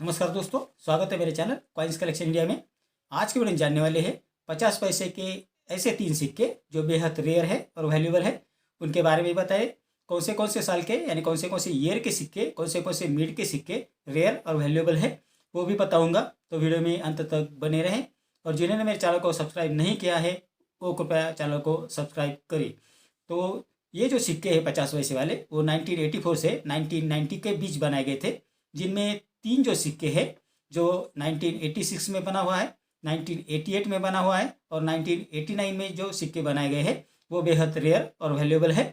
नमस्कार दोस्तों, स्वागत है मेरे चैनल कॉइन्स कलेक्शन इंडिया में। आज के वीडियो में जानने वाले हैं 50 पैसे के ऐसे 3 सिक्के जो बेहद रेयर है और वैल्यूएबल है। उनके बारे में बताए कौन से साल के यानी कौन से ईयर के सिक्के, कौन से मिड के सिक्के रेयर और वैल्यूएबल है वो भी बताऊँगा। तो वीडियो में अंत तक बने रहें और जिन्होंने मेरे चैनल को सब्सक्राइब नहीं किया है वो कृपया चैनल को सब्सक्राइब करें। तो ये जो सिक्के हैं 50 पैसे वाले वो 1984 से 1990 के बीच बनाए गए थे, जिनमें 3 जो सिक्के हैं जो 1986 में बना हुआ है, 1988 में बना हुआ है और 1989 में जो सिक्के बनाए गए हैं वो बेहद रेयर और वैल्यूएबल है।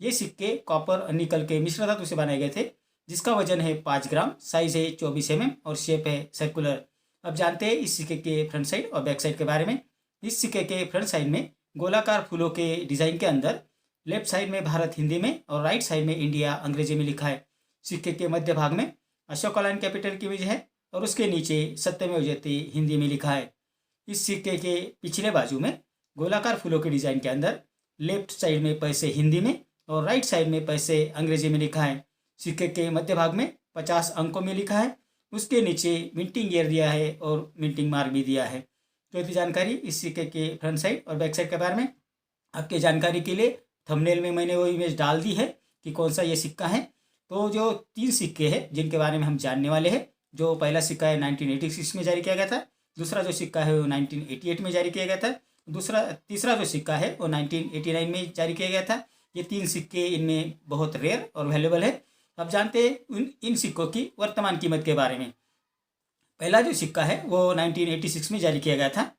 ये सिक्के कॉपर और निकल के मिश्र धातु से बनाए गए थे, जिसका वजन है 5 ग्राम, साइज है 24 mm और शेप है सर्कुलर। अब जानते हैं इस सिक्के के फ्रंट साइड और बैक साइड के बारे में। इस सिक्के के फ्रंट साइड में गोलाकार फूलों के डिज़ाइन के अंदर लेफ्ट साइड में भारत हिंदी में और राइट साइड में इंडिया अंग्रेजी में लिखा है। सिक्के के मध्य भाग में अशोक लाइन कैपिटल की इमेज है और उसके नीचे सत्यमेव जयते हिंदी में लिखा है। इस सिक्के के पिछले बाजू में गोलाकार फूलों के डिज़ाइन के अंदर लेफ्ट साइड में पैसे हिंदी में और राइट साइड में पैसे अंग्रेजी में लिखा है। सिक्के के मध्य भाग में 50 अंकों में लिखा है, उसके नीचे मिंटिंग ईयर दिया है और मिंटिंग मार्क भी दिया है। तो इतनी जानकारी इस सिक्के के फ्रंट साइड और बैक साइड के बारे में। आपके जानकारी के लिए थंबनेल में मैंने वो इमेज डाल दी है कि कौन सा ये सिक्का है। तो जो 3 सिक्के हैं जिनके बारे में हम जानने वाले हैं, जो पहला सिक्का है 1986 में जारी किया गया था, दूसरा जो सिक्का है वो 1988 में जारी किया गया था, तीसरा जो सिक्का है वो 1989 में जारी किया गया था। ये 3 सिक्के इनमें बहुत रेयर और वैल्यूएबल है। अब जानते हैं इन सिक्कों की वर्तमान कीमत के बारे में। पहला जो सिक्का है वो 1986 में जारी किया गया था,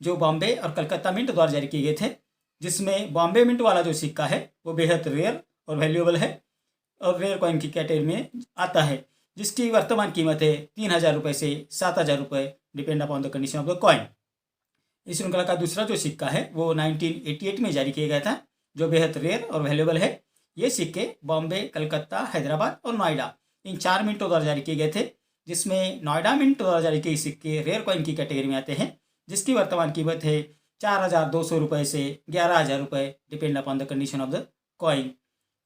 जो बॉम्बे और कलकत्ता मिंट द्वारा जारी किए गए थे, जिसमें बॉम्बे मिंट वाला जो सिक्का है वो बेहद रेयर और वैल्यूएबल है और रेयर कॉइन की कैटेगरी में आता है, जिसकी वर्तमान कीमत है 3000 रुपये से 7000 रुपये, depend upon the condition of the coin. इस श्रृंखला का दूसरा जो सिक्का है वो 1988 में जारी किया गया था, जो बेहद रेयर और वैल्यूएबल है। ये सिक्के बॉम्बे, कलकत्ता, हैदराबाद और नोएडा इन 4 मिंटों द्वारा जारी किए गए थे, जिसमें नोएडा मिंट द्वारा जारी किए सिक्के रेयर कॉइन की कैटेगरी में आते हैं, जिसकी वर्तमान कीमत है 4200 रुपये से 11000 रुपये, depend upon the condition of the coin.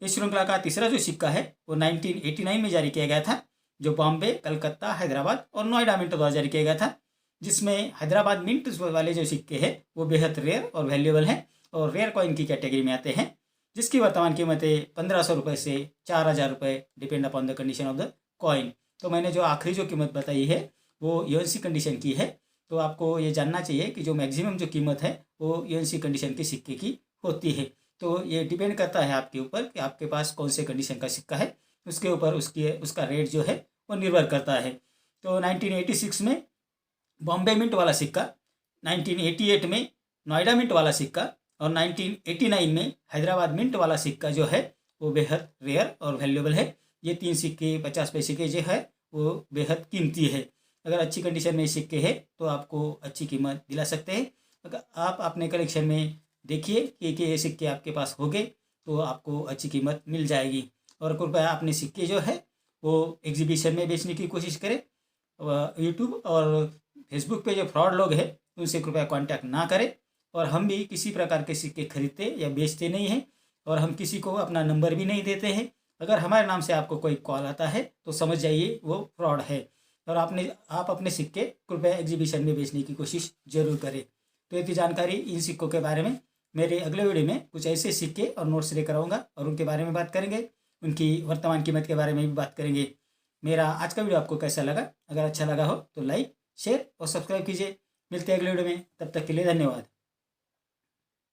इस श्रृंखला का तीसरा जो सिक्का है वो 1989 में जारी किया गया था, जो बॉम्बे, कलकत्ता, हैदराबाद और नोएडा मिंट द्वारा जारी किया गया था, जिसमें हैदराबाद मिंट वाले जो सिक्के हैं वो बेहद रेयर और वैल्यूएबल हैं और रेयर कॉइन की कैटेगरी में आते हैं, जिसकी वर्तमान कीमत है 1500 रुपये से 4000 रुपये, depend upon the condition of the coin. तो मैंने जो आखिरी जो कीमत बताई है वो यूएनसी कंडीशन की है। तो आपको ये जानना चाहिए कि जो मैक्सिमम जो कीमत है वो यूएनसी कंडीशन के सिक्के की होती है। तो ये डिपेंड करता है आपके ऊपर कि आपके पास कौन से कंडीशन का सिक्का है, उसके ऊपर उसका रेट जो है वो निर्भर करता है। तो 1986 में बॉम्बे मिंट वाला सिक्का, 1988 में नोएडा मिंट वाला सिक्का और 1989 में हैदराबाद मिंट वाला सिक्का जो है वो बेहद रेयर और वैल्यूएबल है। ये 3 सिक्के 50 पैसे के जो है वो बेहद कीमती है। अगर अच्छी कंडीशन में सिक्के हैं तो आपको अच्छी कीमत दिला सकते हैं। अगर आप अपने कलेक्शन में देखिए कि ये सिक्के आपके पास हो गए तो आपको अच्छी कीमत मिल जाएगी। और कृपया अपने सिक्के जो है वो एग्जीबिशन में बेचने की कोशिश करें। यूट्यूब और फेसबुक पे जो फ्रॉड लोग हैं उनसे कृपया कांटेक्ट ना करें। और हम भी किसी प्रकार के सिक्के खरीदते या बेचते नहीं हैं और हम किसी को अपना नंबर भी नहीं देते हैं। अगर हमारे नाम से आपको कोई कॉल आता है तो समझ जाइए वो फ्रॉड है और आप अपने सिक्के कृपया एग्जीबिशन में बेचने की कोशिश जरूर करें। तो इतनी जानकारी इन सिक्कों के बारे में मेरे अगले वीडियो में कुछ ऐसे सिक्के और नोट्स लेकर आऊँगा और उनके बारे में बात करेंगे, उनकी वर्तमान कीमत के बारे में भी बात करेंगे। मेरा आज का वीडियो आपको कैसा लगा? अगर अच्छा लगा हो तो लाइक, शेयर और सब्सक्राइब कीजिए। मिलते हैं अगले वीडियो में, तब तक के लिए धन्यवाद।